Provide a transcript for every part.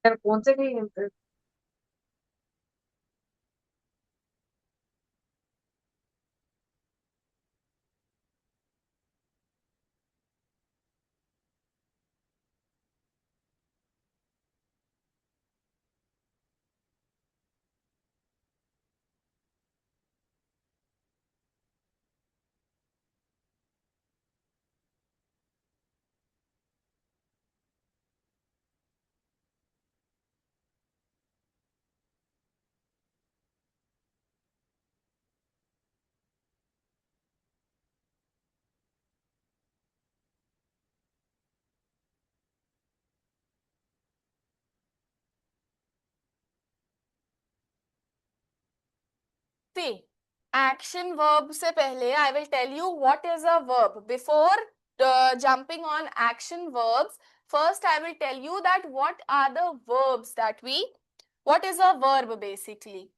यार कौन से नहीं। See, action verb से पहले I will tell you what is a verb. Before jumping on action verbs, first I will tell you that what are the verbs that what is a verb basically?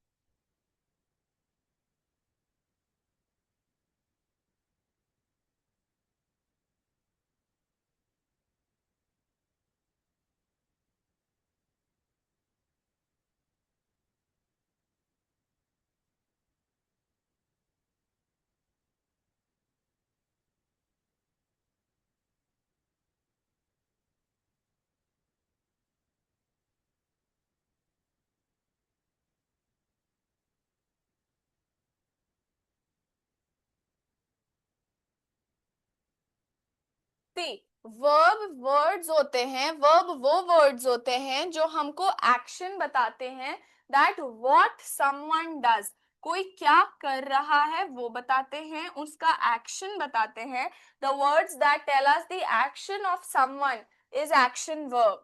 See, verb words होते हैं, verb वो words होते हैं जो हमको action बताते हैं, that what someone does, कोई क्या कर रहा है वो बताते हैं, उसका action बताते हैं. The words that tell us the action of someone is action verb.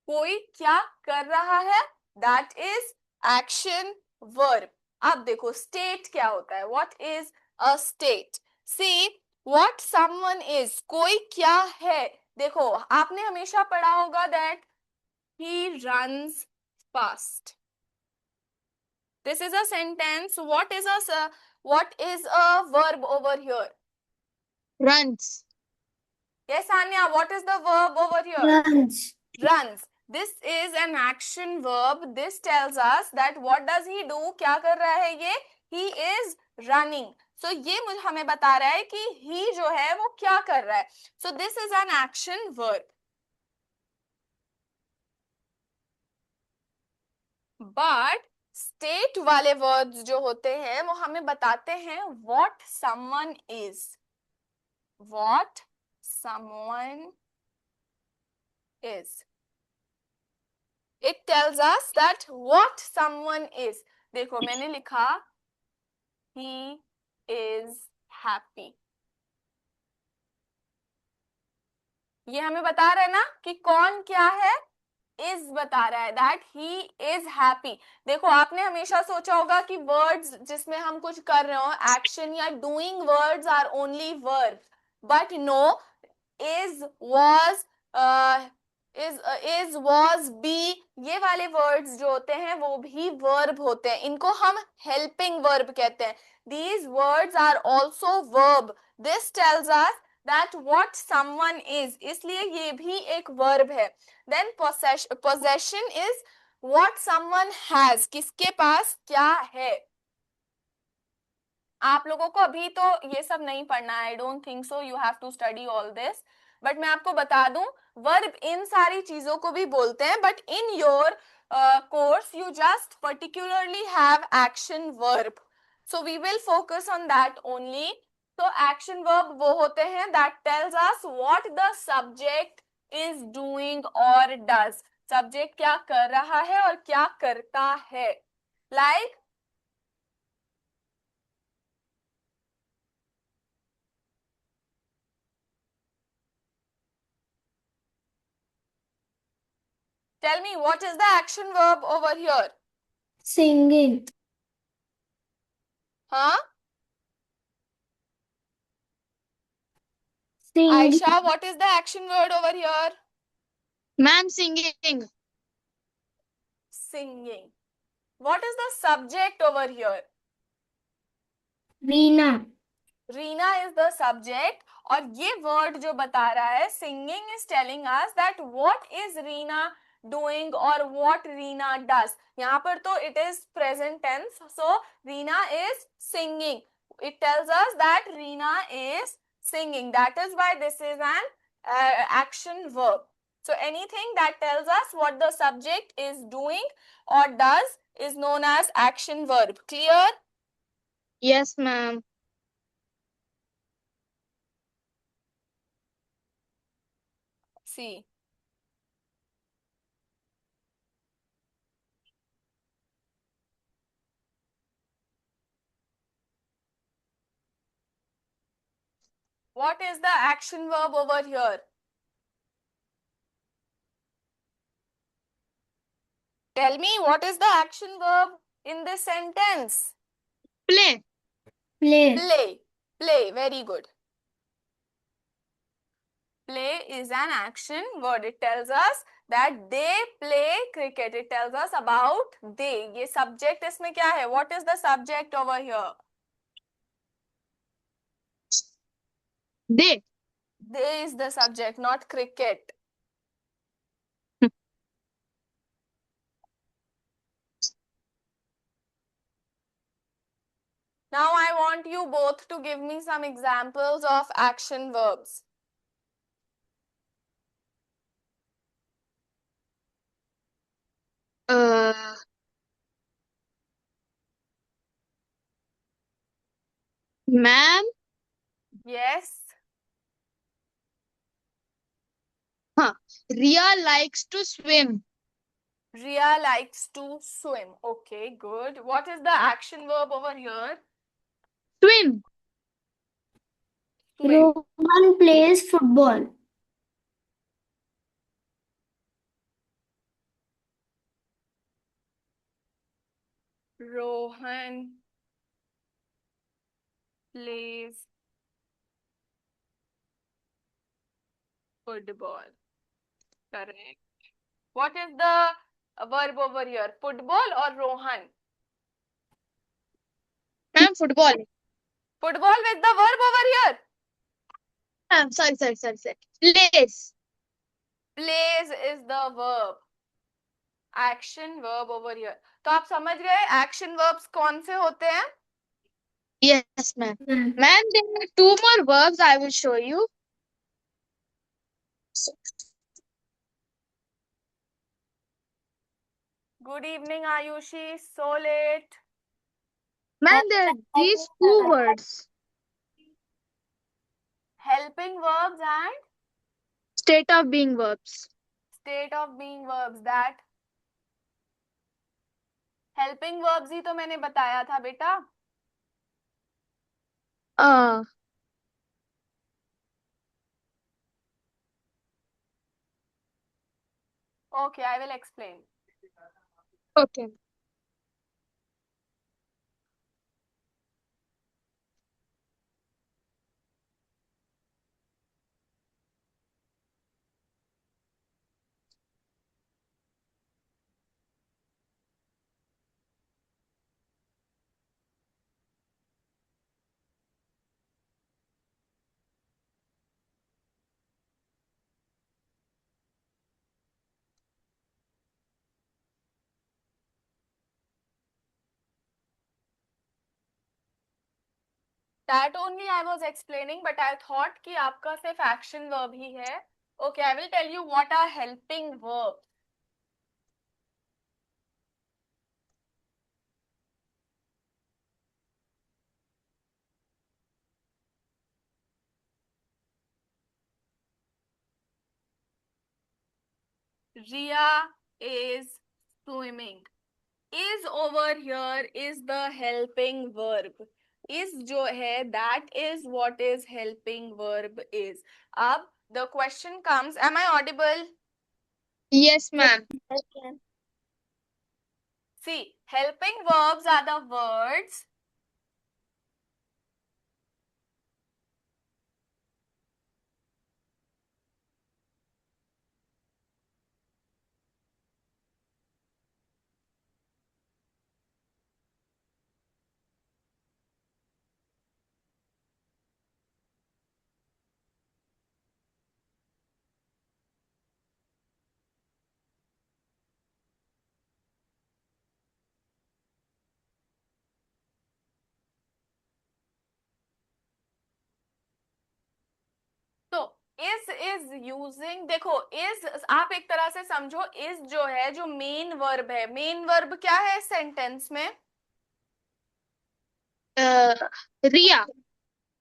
कोई क्या कर रहा है, that is action verb. अब देखो state क्या होता है, what is a state? See, what someone is, कोई क्या है. देखो आपने हमेशा पढ़ा होगा that he runs fast. This is a sentence. What is a verb over here? Runs. Yes, Anya, what is the verb over here? Runs. Runs. This is an action verb. This tells us that what does he do? क्या कर रहा है ये? He is running. So ये मुझे हमें बता रहा है कि he जो है वो क्या कर रहा है. So this is an action verb. But state वाले words जो होते हैं वो हमें बताते हैं what someone is. What someone is. It tells us that what someone is. देखो मैंने लिखा he is happy. ये हमें बता रहा है ना कि कौन क्या है, is बता रहा है that he is happy. देखो आपने हमेशा सोचा होगा कि words जिसमें हम कुछ कर रहे हो, action या doing words are only verbs. But no, is, was, was, be, ये वाले words जो होते हैं वो भी verb होते हैं. इनको हम helping verb कहते हैं. These words are also verb. This tells us that what someone is. इसलिए ये भी एक verb है. Then possession is what someone has. किसके पास क्या है. आप लोगों को अभी तो ये सब नहीं पढ़ना है. I don't think so. You have to study all this. But मैं आपको बता दूं वर्ब इन सारी चीजों को भी बोलते हैं. But in your course you just particularly have action verb. So we will focus on that only. तो एक्शन वर्ब वो होते हैं that tells us what the subject is doing और डज. सब्जेक्ट क्या कर रहा है और क्या करता है. Like tell me what is the action verb over here. Singing. Huh? Singing. Aisha, what is the action word over here? Ma'am, singing. Singing. What is the subject over here? Veena. Reena is the subject और ये word जो बता रहा है singing is telling us that what is Reena doing और what Reena does. यहाँ पर तो it is present tense, so Reena is singing. It tells us that Reena is singing. That is why this is an action verb. So anything that tells us what the subject is doing or does is known as action verb. Clear? Yes, ma'am. See. What is the action verb over here? Tell me, what is the action verb in this sentence? Play. Play. Play. Very good. Play is an action word. It tells us that they play cricket. It tells us about they. ये subject इसमें क्या है? What is the subject over here? They. They is the subject, not cricket. Now I want you both to give me some examples of action verbs. Uh, Ma'am. Yes. Ria likes to swim. Ria likes to swim. Okay, good. What is the action verb over here? Swim. Swim. Rohan plays football. Rohan plays football. Correct. What is the verb over here? Football or Rohan? Ma'am, football. Football with the verb over here. Ma'am, sorry. Plays. Plays is the verb. Action verb over here. तो आप समझ गए action verbs कौन से होते हैं? Yes, ma'am. Ma'am, there are two more verbs I will show you. Good evening, Ayushi. So late. Ma'am, there are these two words. Helping verbs and State of being verbs. state of being verbs. That helping verbs ही तो मैंने बताया था बेटा. Uh, Okay, I will explain. okay. That only I was explaining, but I thought कि आपका सिर्फ action verb ही है. Okay, I will tell you what are helping verbs. Ria is swimming. Is over here is the helping verb. Is जो है, that is what is helping verb is. अब the question comes, am I audible? Yes, ma'am. See, helping verbs are the words is using, देखो is आप एक तरह से समझो, is जो है जो मेन वर्ब है, मेन वर्ब क्या है सेंटेंस में? Ria.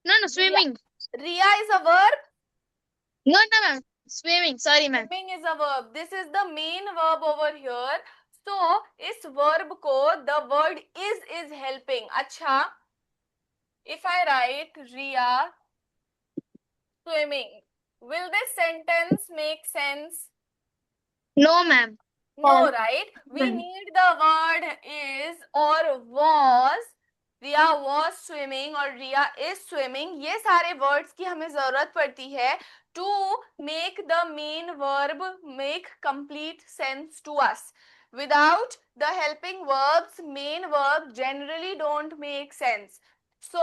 No, swimming. Riya is a verb, No, ma'am. Swimming. Sorry, ma'am. swimming is a verb. This is the main verb over here. So इस verb को the word is helping. अच्छा, if I write Riya swimming, will this sentence make sense? No, ma'am. No, right? We need the word is or was. Riya was swimming और Riya is swimming. ये सारे words की हमें जरूरत पड़ती है to make the main verb make complete sense to us. Without the helping verbs, main verbs generally don't make sense. So,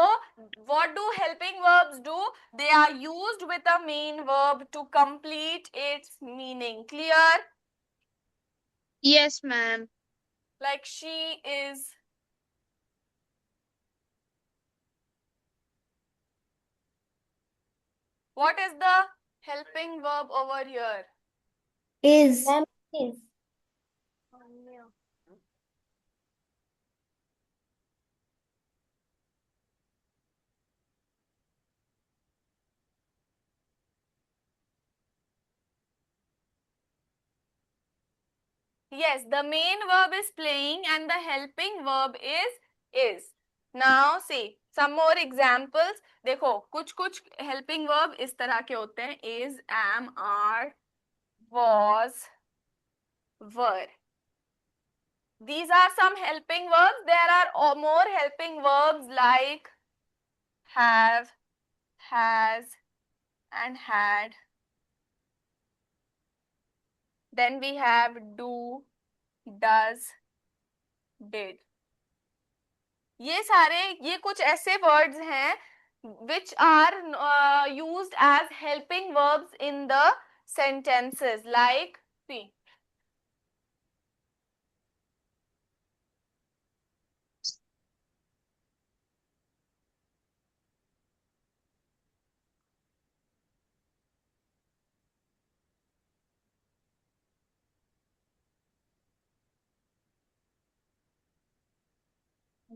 what do helping verbs do? They are used with a main verb to complete its meaning. Clear? Yes, ma'am. Like she is. What is the helping verb over here? Is. Is. Yes, the main verb is playing and the helping verb is. Now see some more examples. देखो कुछ कुछ helping verb इस तरह के होते हैं, is, am, are, was, were. These are some helping verbs. There are more helping verbs like have, has, and had. Then we have do, does, did. ये कुछ ऐसे words हैं which are used as helping verbs in the sentences. Like, see,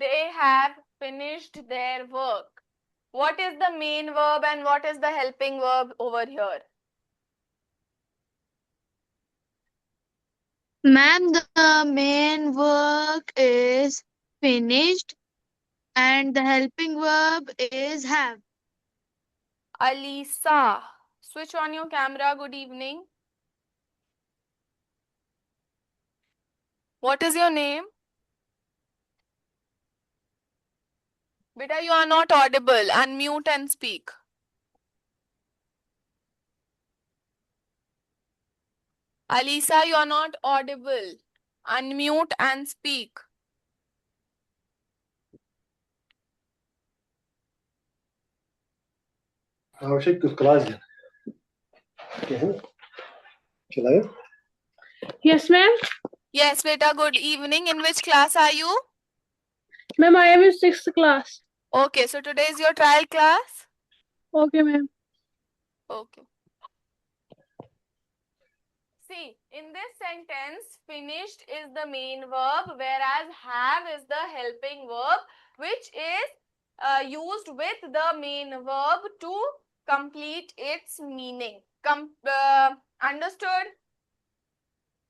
they have finished their work. What is the main verb and what is the helping verb over here? Ma'am, the main work is finished and the helping verb is have. Alisa, switch on your camera. Good evening. What is your name? Beta, you are not audible. Unmute and speak. Alisa, you are not audible. Unmute and speak. आवश्यक कुछ class है क्या है चलाए Yes, ma'am. Yes, beta, good evening. In which class are you? Ma'am, I am in 6th class. Okay, so today is your trial class? Okay, ma'am. Okay. See, in this sentence, finished is the main verb, whereas have is the helping verb, which is used with the main verb to complete its meaning. Understood?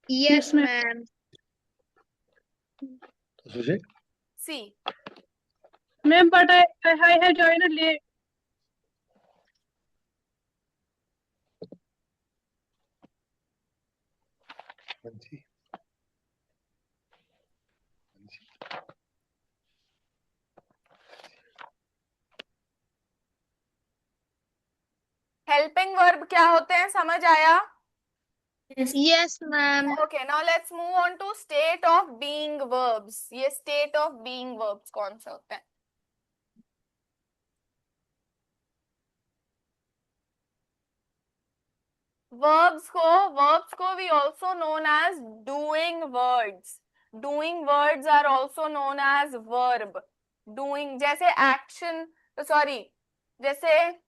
Yes, Yes, ma'am. ma'am. सोचे See, Ma'am, but I have joined late. हाँ जी helping verb क्या होते हैं, समझ आया? Yes, ma'am. Okay, now let's move on to state of being verbs. ये state of being verbs कौन से होते हैं? Verbs को we also known as doing words. Doing words are also known as verb. Doing जैसे action, sorry, जैसे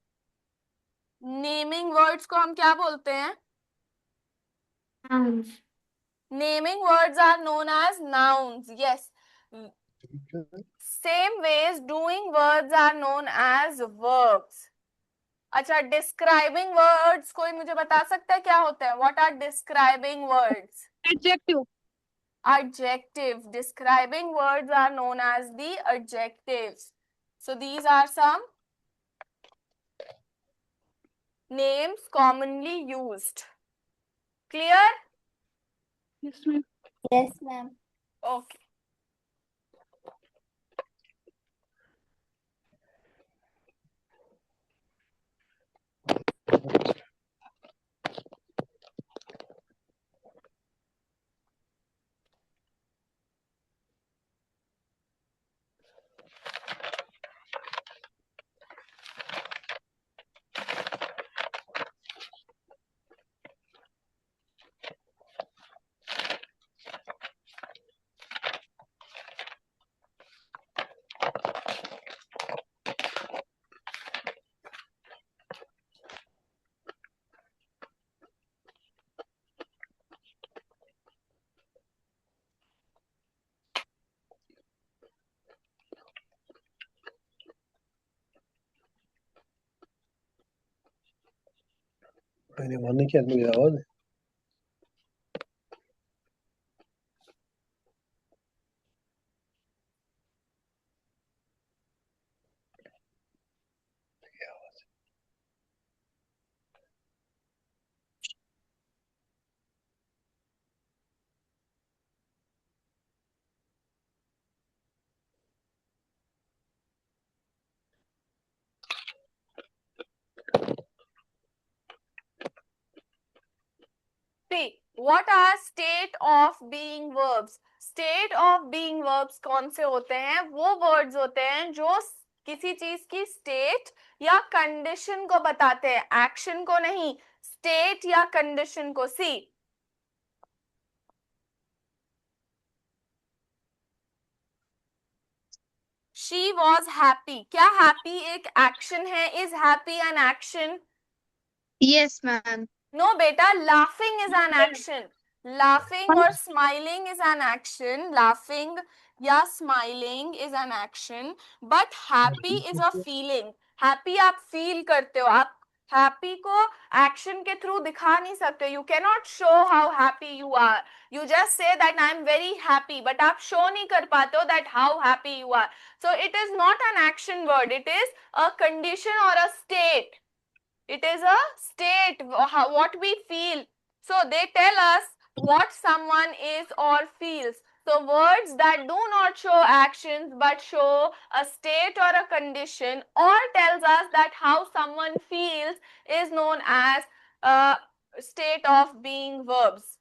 naming words को हम क्या बोलते हैं? Nouns. Naming words are known as nouns. Yes. ठीक है। Same ways, doing words are known as verbs. अच्छा, describing words कोई मुझे बता सकता है क्या होता है? What are describing words? Adjective. Adjective. Describing words are known as the adjectives. So these are some names commonly used. Clear? Yes, ma'am. Yes, ma'am. Okay. मैंने मानने की मेरी आवाज है। See, what are state of being verbs? State of being verbs कौन से होते हैं? वो words होते हैं जो किसी चीज की state या condition को बताते हैं, action को नहीं, state या condition को. See, she was happy. क्या happy एक action है? Is happy an action? Yes, ma'am. No, beta, laughing is an action. Laughing or smiling is an action. Laughing या smiling is an action. But happy is a feeling. Happy आप feel करते हो. आप happy को action के through दिखा नहीं सकते. You cannot show how happy you are. You just say that I am very happy. But आप show नहीं कर पाते हो that how happy you are. So it is not an action word. It is a condition or a state. It is a state, what we feel. So they tell us what someone is or feels. So words that do not show actions but show a state or a condition or tells us that how someone feels is known as a state of being verbs.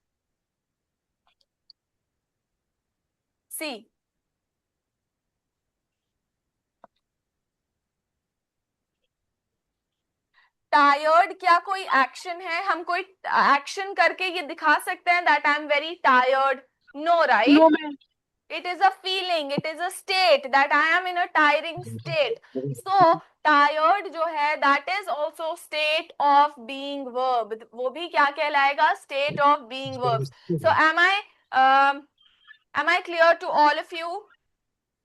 See. Tired क्या कोई action है? हम कोई action करके ये दिखा सकते हैं that I am very tired? No, right? No, ma'am. It is a feeling, it is a state that I am in a tiring state. So tired जो है that is also state of being verb. वो भी क्या कहलाएगा? State of being verbs. So am I clear to all of you?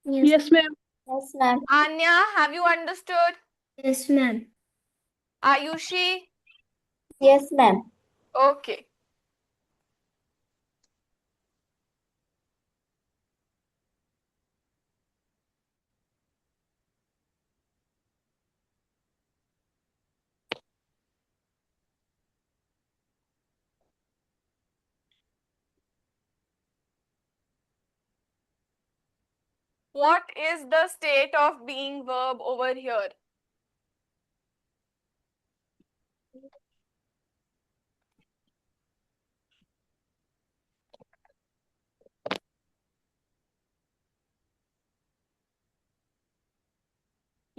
Yes, ma'am. Yes, ma'am. Anya, have you understood? Yes, ma'am. Ayushi? Yes, ma'am. Okay. What is the state of being verb over here?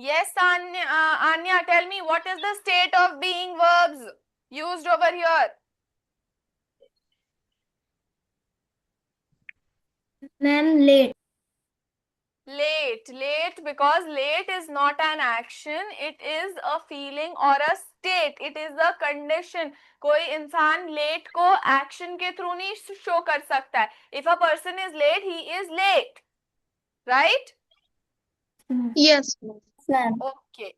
Yes, Anya, tell me what is the state of being verbs used over here? Ma'am, late. Late because late is not an action, it is a feeling or a state, it is a condition. कोई इंसान late को action के through नहीं show कर सकता है. If a person is late, he is late, right? Yes. Yes, ma'am. Okay.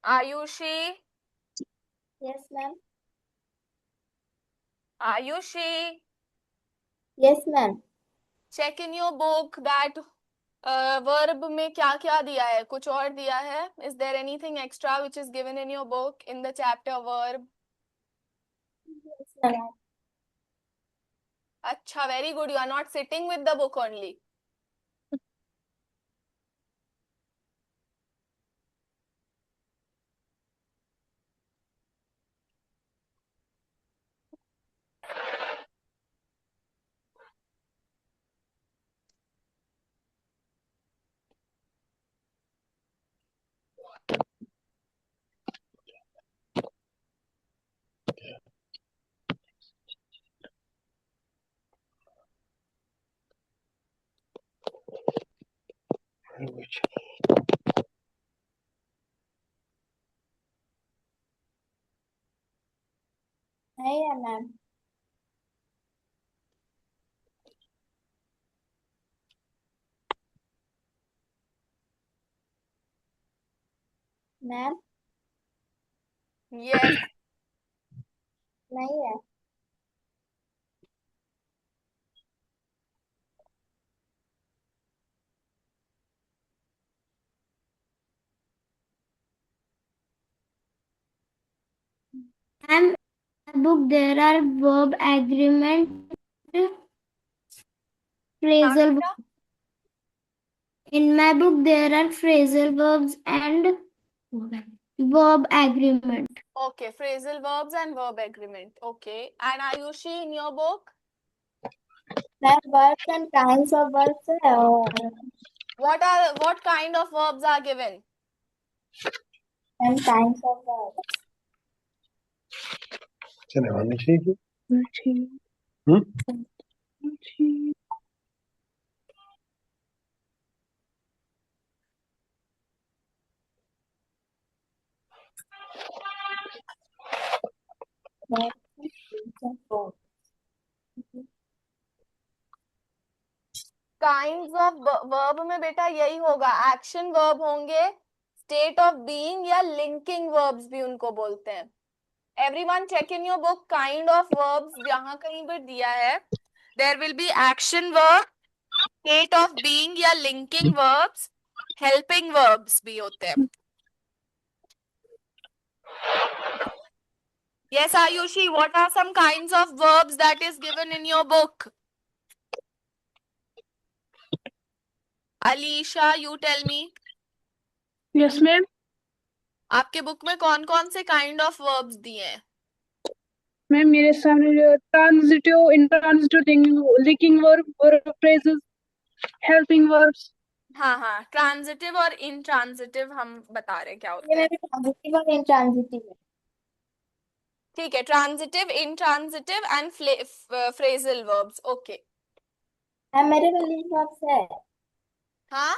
Ayushi, Yes, ma'am. Ayushi, Yes, ma'am. check in your book that verb में क्या क्या दिया है, कुछ और दिया है? Is there anything extra which is given in your book in the chapter verb? Yes, ma'am. अच्छा, very good. You are not sitting with the book only. Language. नहीं है मैम. Ma'am Yes. नहीं है. And book there are verb agreement phrasal. हाँ, In my book there are phrasal verbs and verb agreement. okay, phrasal verbs and verb agreement. Okay. And Ayushi, in your book, There are verbs and kinds of verbs है और what kind of verbs are given? and kinds of verbs. चले आने चाहिए. Verbs and kinds of verbs. Kinds of verb में बेटा यही होगा, action verb होंगे, state of being या linking verbs भी उनको बोलते हैं. Everyone check in your book kind of verbs जहाँ कहीं पर दिया है. There will be action verb, state of being या linking verbs, helping verbs भी होते हैं. Yes, Ayushi, what are some kinds of verbs that is given in your book? Alisha, you tell me. Yes, ma'am. आपके book में कौन कौन से kind of verbs दिए हैं? मैम मेरे सामने transitive, intransitive, linking verb, verb phrases, helping verbs. हाँ, ट्रांजिटिव और इंट्रांजिटिव हम बता रहे क्या ये होते हैं. मेरे ट्रांजिटिव और इंट्रांजिटिव है. ठीक है, transitive, intransitive and phrasal verbs. Okay. मेरे में लिंक वर्ब्स है. हाँ,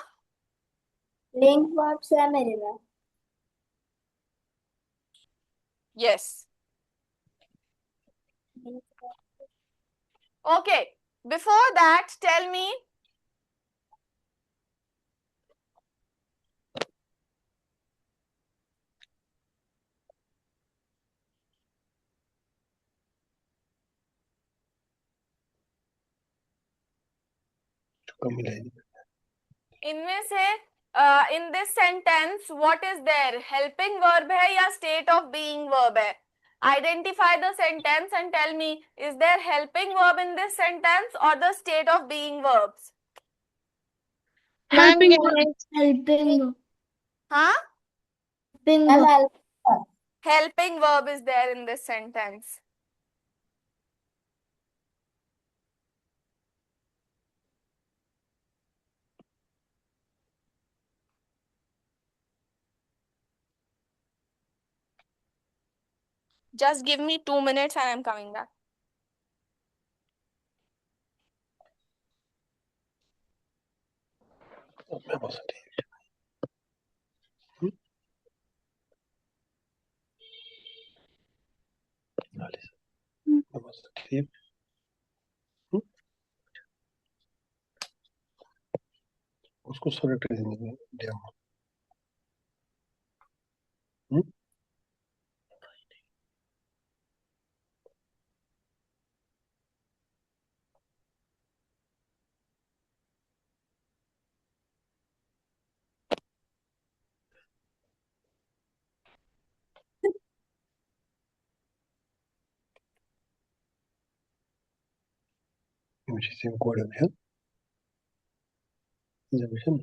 लिंक वर्ब्स है मेरे में. Yes. Okay, before that tell me, कम मिलेगी. इनमें से in this sentence what is there, helping verb है या स्टेट ऑफ बीइंग वर्ब है? Identify the sentence and tell me, is there helping verb in this sentence और the state of being verbs? Helping helping. हाँ, helping. helping verb is there in this sentence. Just give me 2 minutes and I'm coming back. मैं बस ठीक हूँ। मैं बस ठीक हूँ। उसको सेलेक्ट कर देंगे डेमो। मुझे सेम कोड है exhibition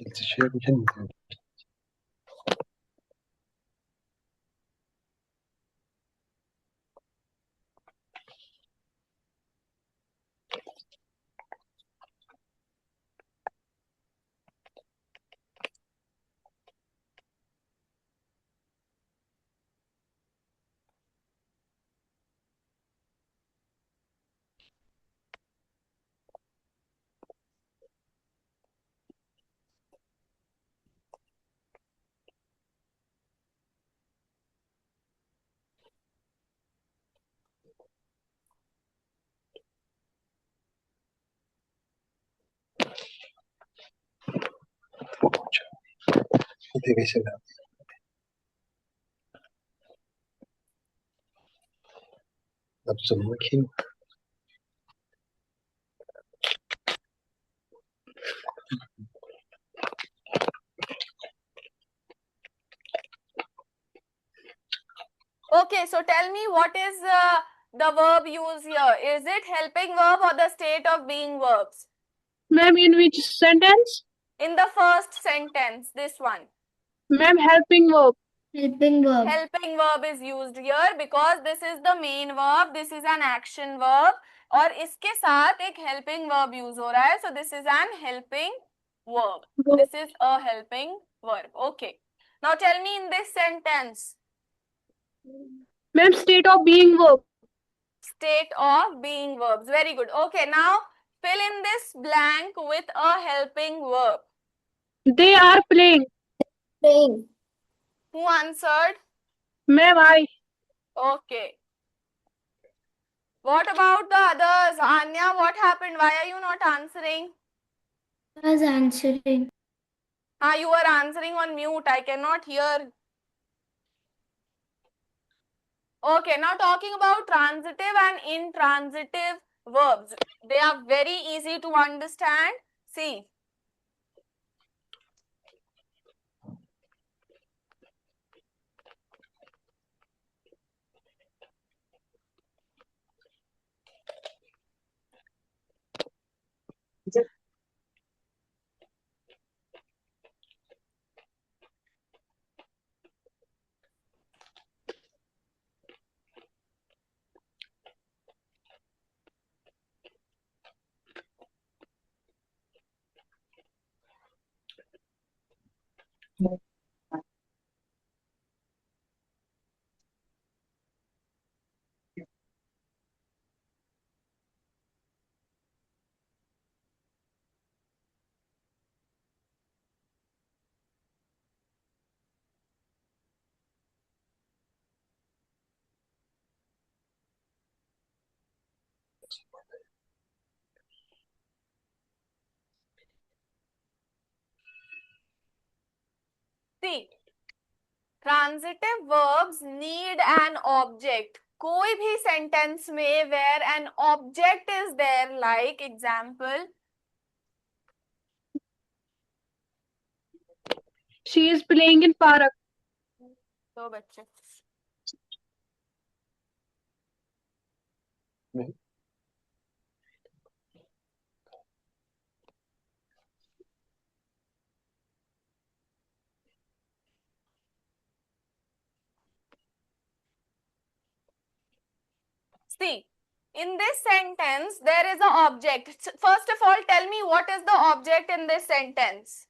exhibition देखिए कैसे अब submit Okay, so tell me what is the verb used here? Is it helping verb or the state of being verbs? Ma'am, in which sentence? In the first sentence, this one. Ma'am, helping verb. Helping verb. Helping verb is used here because this is the main verb. This is an action verb. और इसके साथ एक helping verb use हो रहा है. So this is an helping verb. This is a helping verb. Okay. Now tell me in this sentence. Ma'am, state of being verb. State of being verbs. Very good. Okay, now fill in this blank with a helping verb. They are playing. Playing. Who answered? Ma'am, I. Okay. What about the others? Anya, what happened? Why are you not answering? I was answering. You are answering on mute. I cannot hear. Okay, now talking about transitive and intransitive verbs. They are very easy to understand. See. See. Transitive verbs need an object. कोई भी sentence में where an object is there, like example. She is playing in park. दो बच्चे. नहीं See, in this sentence, there is an object. First of all, tell me what is the object in this sentence.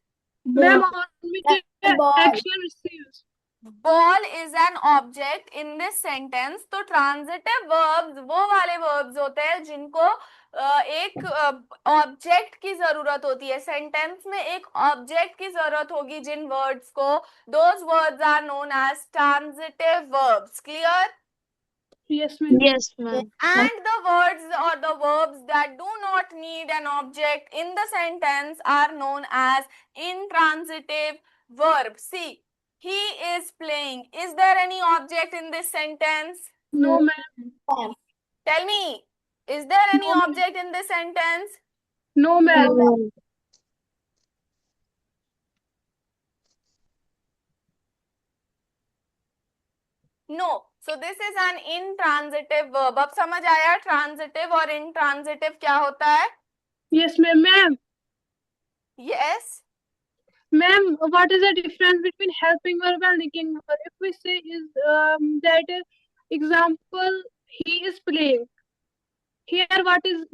Ma'am, Ball. on which Ball. action receives. Ball is an object in this sentence. तो transitive verbs वो वाले verbs होते हैं जिनको एक object की जरूरत होती है. सेंटेंस में एक ऑब्जेक्ट की जरूरत होगी जिन वर्ड्स को. those words are known as transitive verbs. Clear? Yes, ma'am. Yes, ma'am. And the words or the verbs that do not need an object in the sentence are known as intransitive verbs. See, he is playing. Is there any object in this sentence? No, ma'am. Ma'am. Tell me, is there any No, ma'am. object in this sentence? No, ma'am. No. No. So this is an intransitive verb. अब समझ आया transitive और intransitive क्या होता है? Yes, ma'am. Ma'am, Yes. ma'am, what is the difference between helping verb and linking verb? If we say is that example, he is playing. Here, what is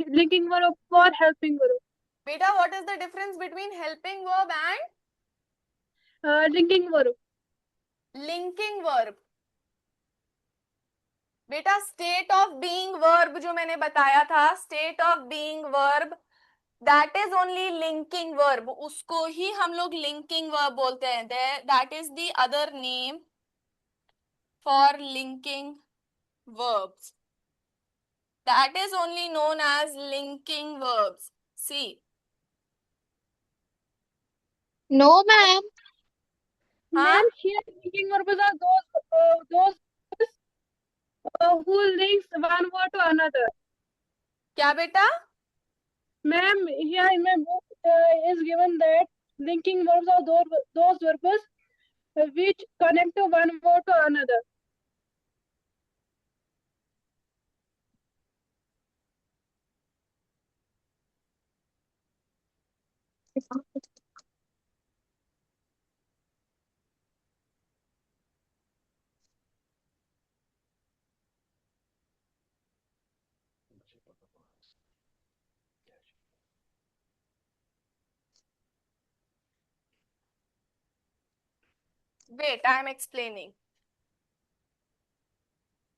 linking verb or helping verb? Beta, what is the difference between helping verb and Linking verb. linking verb? बेटा state of being verb जो मैंने बताया था, state of being verb that is only linking verb. उसको ही हम लोग linking verb बोलते हैं. That is the other name for linking verbs. That is only known as linking verbs. See. No, ma'am. Huh? Ma'am, here linking verbs are those who links one word to another. क्या बेटा? Ma'am, here in my book is given that linking verbs are those verbs which connect to one word to another. Wait, I am explaining.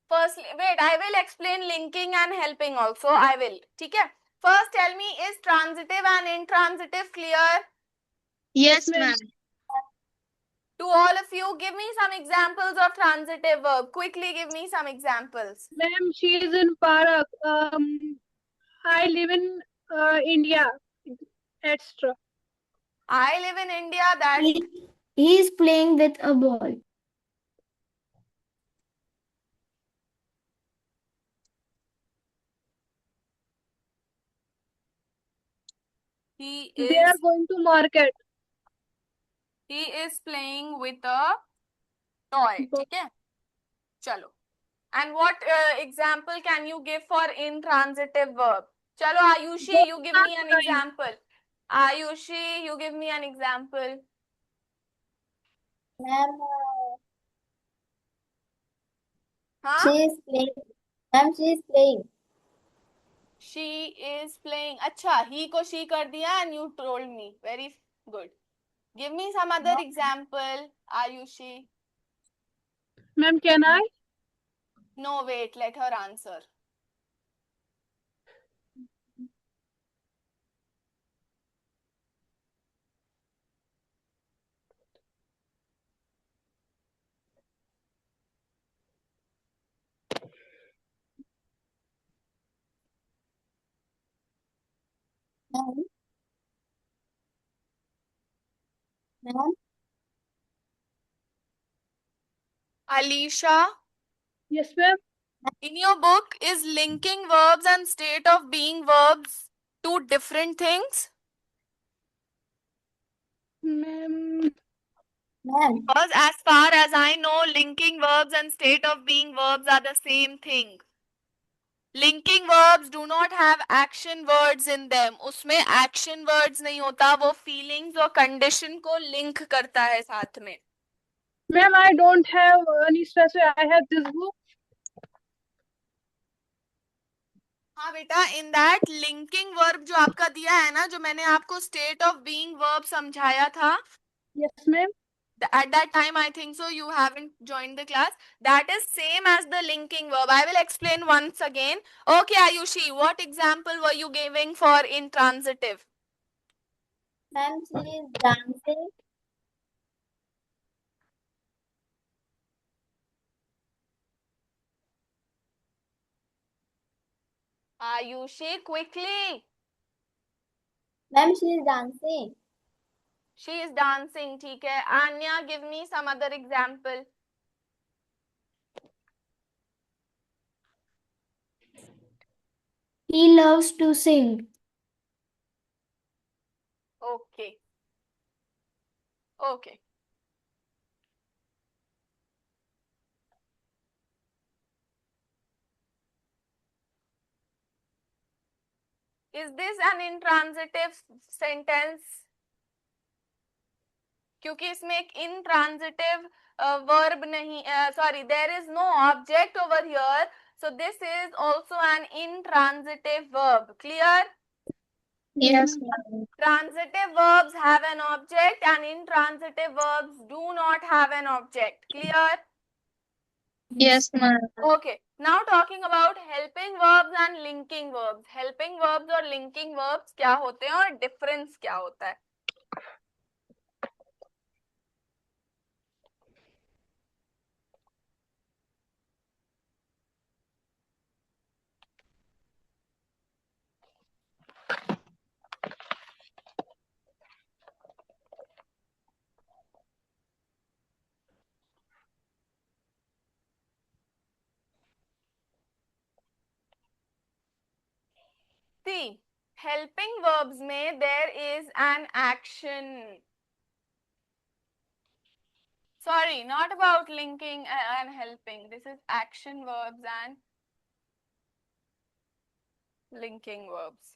Firstly, wait, I will explain linking and helping also. I will. ठीक है? First, tell me, is transitive and intransitive clear? Yes, ma'am. ma'am. To all of you, give me some examples of transitive verb. Quickly give me some examples. Ma'am, she is in Parak. I live in India, etc. I live in India. That He is playing with a ball. he They are is going to market. playing with a toy. ठीक है? चलो. And what example can you give for intransitive verb? चलो Ayushi, you give me an example. Ayushi, you give me an example. Ma'am, Huh? she is playing. Ma'am, she is playing. She is playing. अच्छा, he को she कर दिया and you told me. Very good. Give me some other example, Ayushi. Ma'am, can I? No, wait, let her answer. Ma'am. Ma'am. Alisha, Yes, ma'am. in your book, is linking verbs and state of being verbs two different things? Ma'am, Ma'am. Because as far as I know, linking verbs and state of being verbs are the same thing. Linking verbs do not have action words in them. उसमें action words नहीं होता, वो feelings और condition को link करता है साथ में. ma'am, I don't have any stress. I have this book. हाँ बेटा, इन दैट लिंकिंग वर्ब जो आपका दिया है ना, जो मैंने आपको स्टेट ऑफ बीइंग वर्ब समझाया था, Yes, ma'am. at that time I think so you haven't joined the class. That is same as the linking verb. I will explain once again. Okay Ayushi, what example were you giving for intransitive? Ma'am, she is dancing. Ayushi, quickly. Ma'am, she is dancing. She is dancing. ठीक है. Anya, give me some other example. He loves to sing. Okay. Okay. Is this an intransitive sentence? क्योंकि इसमें एक intransitive verb नहीं, sorry, there is no object over here, so this is also an intransitive verb. Clear? Yes, ma'am. Transitive verbs have an object and intransitive verbs do not have an object. Clear? Yes, ma'am. Okay. Now talking about helping verbs and linking verbs. Helping verbs और linking verbs क्या होते हैं और difference क्या होता है? See, helping verbs में there is an action. Sorry, not about linking and helping. This is action verbs and linking verbs.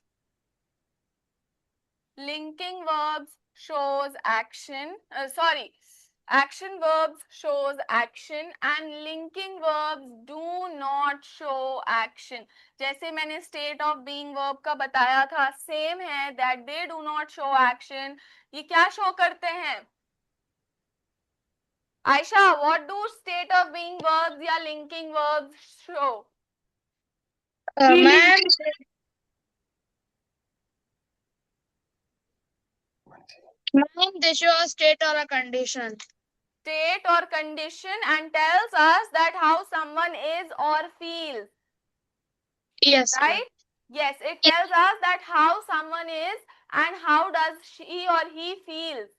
Linking verbs shows action. Action verbs shows action and linking verbs do not show action. जैसे मैंने state of being verb का बताया था, same है, that they do not show action. ये क्या show करते हैं? Aisha, what do state of being verbs या linking verbs show? Ma'am, they show a state or a condition. State or condition and tells us that how someone is or feels. Yes, ma'am. Right? Yes, it tells us that how someone is and how does she or he feels.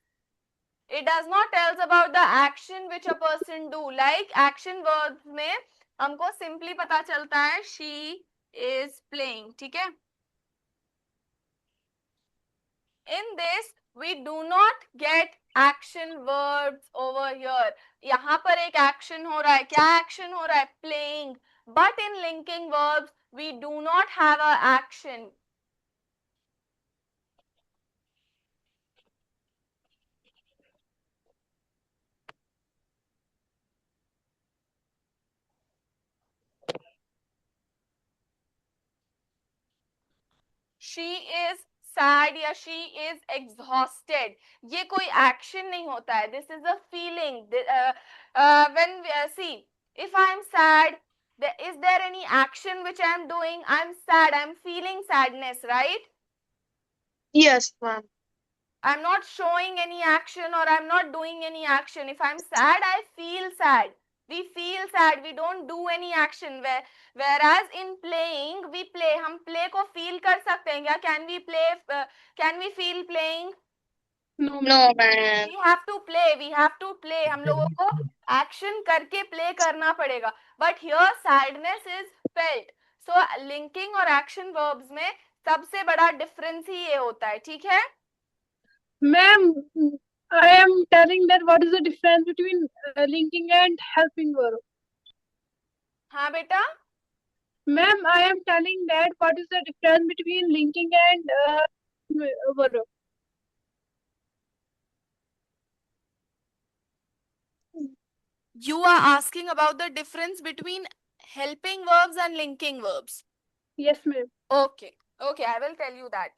It does not tell us about the action which a person do. Like action verbs में हमको simply पता चलता है she is playing. ठीक है? In this we do not get action verbs over here. यहाँ पर एक action हो रहा है. क्या action हो रहा है? Playing. But in linking verbs we do not have a action. She is sad या she is exhausted. ये कोई action नहीं होता है. This is a feeling. When we see, if I am sad, is there any action which I am doing? I am sad. I am feeling sadness, right? Yes, ma'am. I'm not showing any action or I'm not doing any action. If I'm sad, I feel sad. We feel sad. We don't do any action. Whereas in playing, we play. हम play को feel कर सकते हैं क्या? Can we play? Can we feel playing? No, No, ma'am. We have to play. We have to play. हम लोगों को action करके play करना पड़ेगा. But here sadness is felt. So linking और action verbs में सबसे बड़ा difference ही ये होता है. ठीक है? ma'am, I am telling that what is the difference between linking and helping verb. हाँ बेटा. Ma'am, I am telling that what is the difference between linking and verb. You are asking about the difference between helping verbs and linking verbs. Yes, ma'am. Okay, okay, I will tell you that.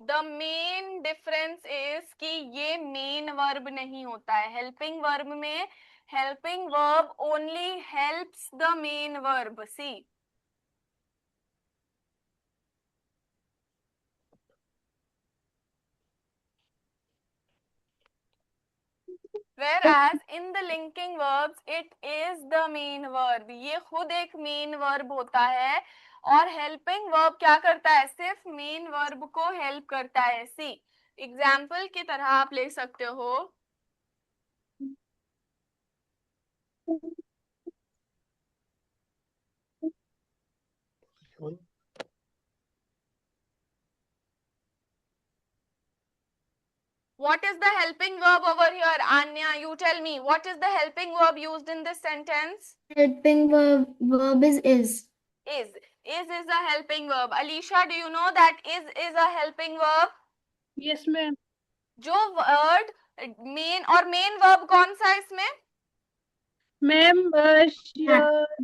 The main difference is कि ये main verb नहीं होता है. Helping verb में helping verb only helps the main verb. See. Whereas in the linking verbs it is the main verb. ये खुद एक main verb होता है और helping verb क्या करता है, सिर्फ main verb को help करता है. See, example की तरह आप ले सकते हो. What is the helping verb over here? Anya, you tell me. What is the helping verb used in this sentence? Helping verb is is. Is. Is a helping verb. Alisha, do you know that is a helping verb? Yes, ma'am. जो word main और main verb कौन सा है इसमें? Ma'am, Dancing.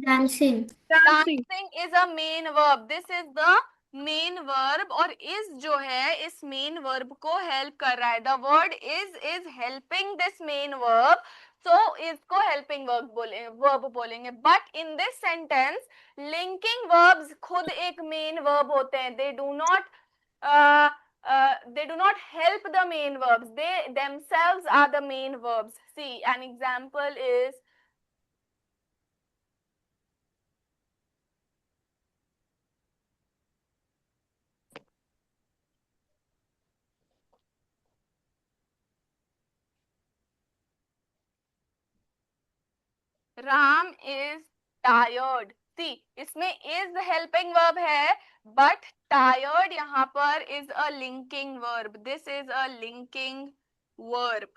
dancing. Dancing is a main verb. This is the main verb और is जो है इस main verb को help कर रहा है. The word is helping this main verb. So इसको helping verb बोलेंगे. But in this sentence, linking verbs खुद एक main verb होते हैं. They do not help the main verbs. They themselves are the main verbs. See, an example is Ram is tired. See, इसमें is helping verb है, but tired यहाँ पर is a linking verb. This is a linking verb.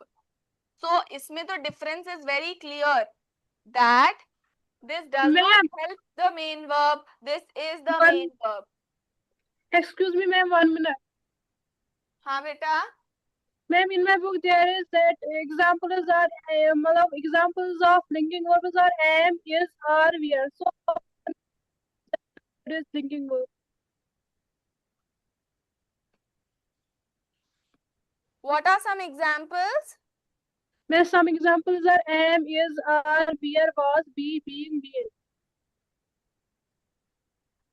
So इसमें तो difference is very clear that this does not help the main verb. This is the main verb. Excuse me, ma'am, 1 minute. हाँ बेटा. Ma'am, in my book there is that examples of linking verbs are am, is, are, were. So it is linking verb. What are some examples? Ma'am, some examples are am, is, are, were, was, be, being, being.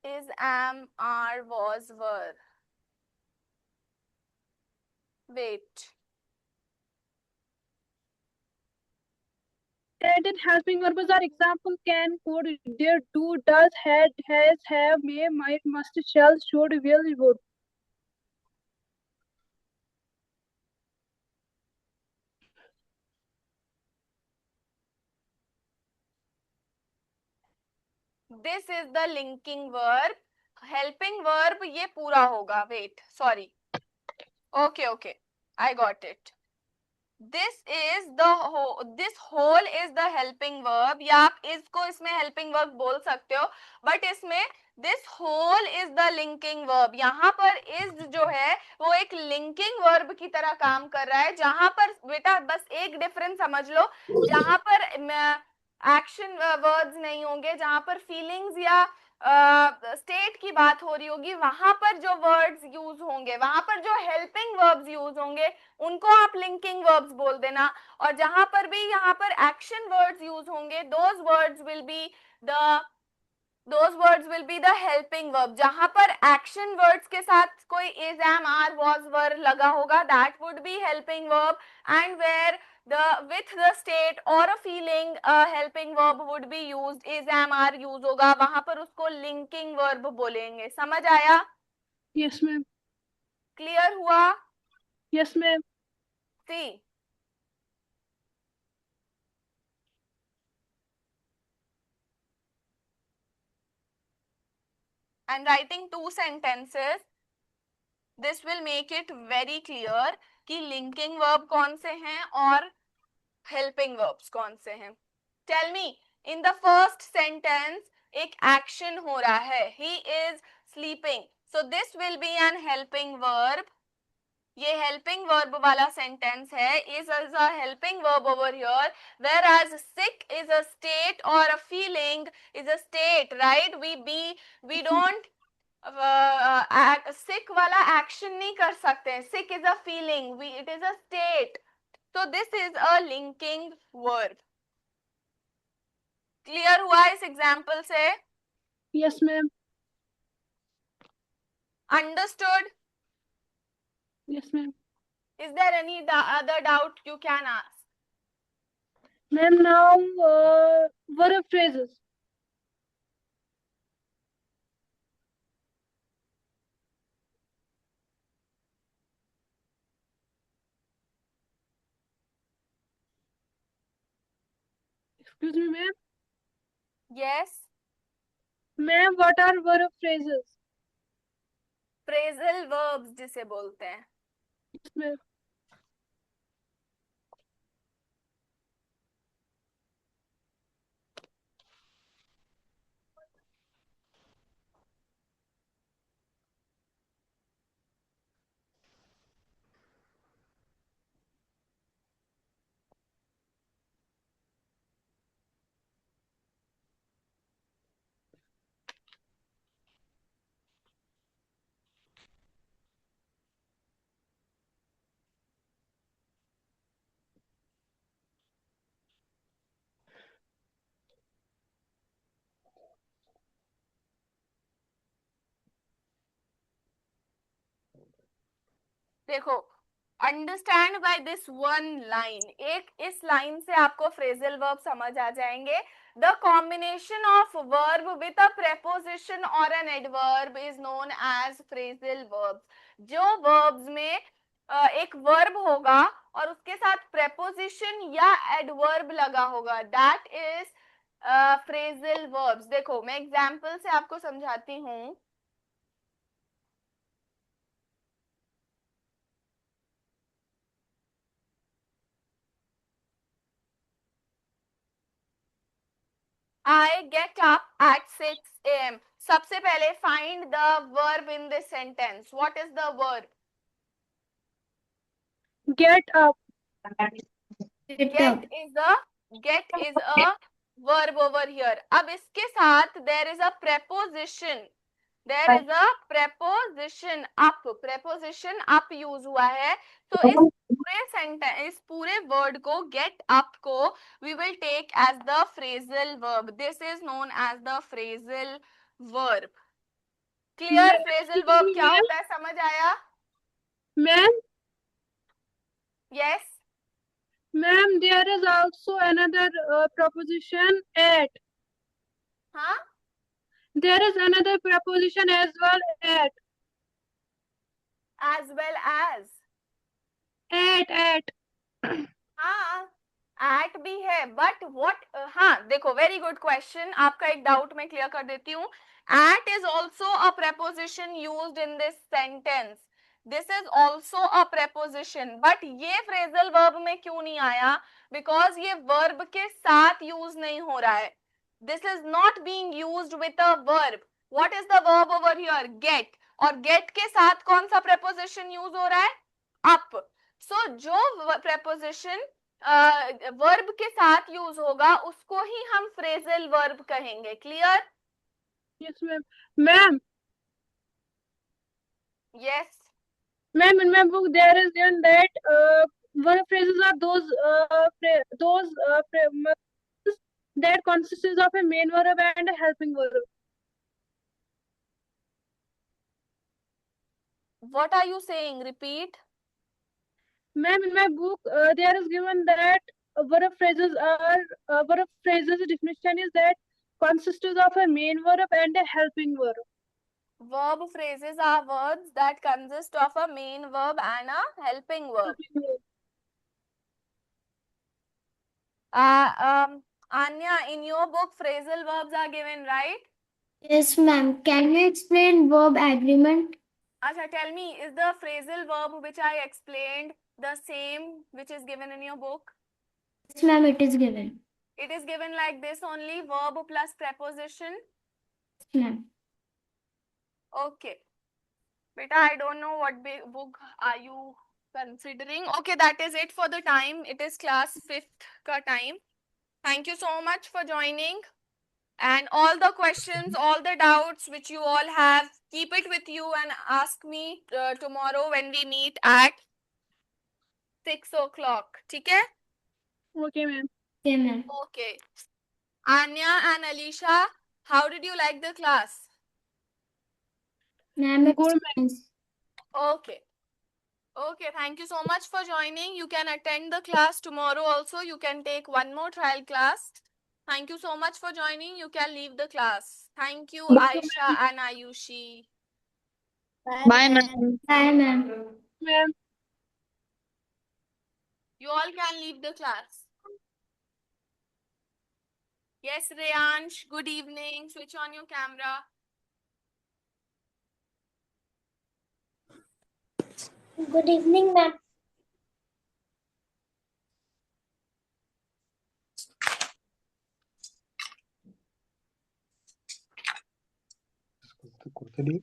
Is, am, are, was, were. Wait. Added helping verbs are example can, could, did, do, does, had, has, have, may, might, must, shall, should, will, would. This is the linking verb. Helping verb ये पूरा होगा. Wait, sorry. Okay, I got it. This whole is the helping verb. या आप इसको इसमें helping verb बोल सकते हो, but इसमें this whole is the linking verb. यहाँ पर is जो है वो एक linking verb की तरह काम कर रहा है. जहाँ पर बेटा बस एक difference समझ लो, जहाँ पर एक्शन वर्ड्स नहीं होंगे, जहां पर फीलिंग्स या स्टेट की बात हो रही होगी, वहां पर जो वर्ड्स यूज होंगे, वहां पर जो हेल्पिंग वर्ब्स यूज होंगे, उनको आप लिंकिंग वर्ब्स बोल देना. और जहां पर भी यहाँ पर एक्शन वर्ड्स यूज होंगे, those words will be the helping verb. जहां पर action words के साथ कोई is, am, are, was, were लगा होगा, that would be helping verb. And where with the state or a feeling helping verb would be used, is, am, are use होगा, वहां पर उसको linking verb बोलेंगे. समझ आया? Yes, ma'am. Clear हुआ? Yes, ma'am. See. And writing two sentences, this will make it very clear कि linking verb कौन से हैं और helping verbs कौन से हैं. Tell me, in the first sentence, एक एक्शन हो रहा है, he is sleeping, so this will be an helping verb. ये helping verb वाला sentence है, is a helping verb over here, whereas sick is a state or a feeling is a state, right? We don't sick वाला action नहीं कर सकते, sick is a feeling, it is a state, so this is a linking verb. Clear हुआ इस example से? Yes, ma'am. Understood? Yes, ma'am. Is there any other doubt you can ask? Ma'am, now verb phrases. Excuse me, ma'am. Yes. Ma'am, what are verb phrases? Phrasal verbs जिसे बोलते हैं. Yes, ma'am. देखो, understand by this one line, एक इस line से आपको phrasal verb समझ आ जाएंगे. The combination of verb with a preposition और an adverb is known as phrasal verbs. जो वर्ब्स में एक वर्ब होगा और उसके साथ प्रेपोजिशन या एडवर्ब लगा होगा, दैट इज फ्रेजल वर्ब्स. देखो मैं एग्जांपल से आपको समझाती हूँ. I get up at 6 a.m. सबसे पहले find the verb in this sentence. What is the verb? Get up. Get is a verb over here. अब इसके साथ there is a preposition. There is a preposition up. Preposition up use हुआ है. So इस पूरे sentence, इस पूरे word को get up को we will take as the phrasal verb. This is known as the phrasal verb. Clear? Phrasal verb क्या होता है, समझ आया? Ma'am, Yes. ma'am, there is also another preposition at. हाँ. There is another preposition as well at. As well as. At. हाँ, at भी है, but what? हाँ देखो, very good question. आपका एक डाउट मैं क्लियर कर देती हूँ. At is also a preposition used in this sentence. This is also a preposition, but ये phrasal verb में क्यों नहीं आया? Because ये verb के साथ use नहीं हो रहा है. This is not being used with a verb. What is the verb over here? Get. और get के साथ कौन सा preposition use हो रहा है? Up. So जो preposition वर्ब के साथ यूज होगा उसको ही हम फ्रेजल वर्ब कहेंगे. Clear? Yes, ma'am. Ma'am, yes. ma'am, in my book there is in that verb phrases are those that consists of a main verb and a helping verb. What are you saying? Repeat. Ma'am, in my book there is given that verb phrases definition is that consists of a main verb and a helping verb. Verb phrases are words that consist of a main verb and a helping verb. Anya, in your book phrasal verbs are given, right? Yes, ma'am. Can you explain verb agreement? Acha, tell me, is the phrasal verb which I explained the same which is given in your book? Yes, ma'am, it is given. It is given like this only, verb plus preposition. ma'am. Okay. Beta, I don't know what book are you considering. Okay, that is it for the time. It is class 5th ka time. Thank you so much for joining. And all the questions, all the doubts which you all have, keep it with you and ask me tomorrow when we meet at 6 o'clock. Okay? Okay, ma'am. Okay, ma'am. Okay. Anya and Alicia, how did you like the class? Ma'am, it's Good, nice. Okay. Okay, thank you so much for joining. You can attend the class tomorrow also. You can take one more trial class. Thank you so much for joining. You can leave the class. Thank you, Aisha and Ayushi. Bye, ma'am. Bye, ma'am. ma'am. You all can leave the class. Yes, Reyansh, good evening. Switch on your camera. Good evening, ma'am. Kurtali.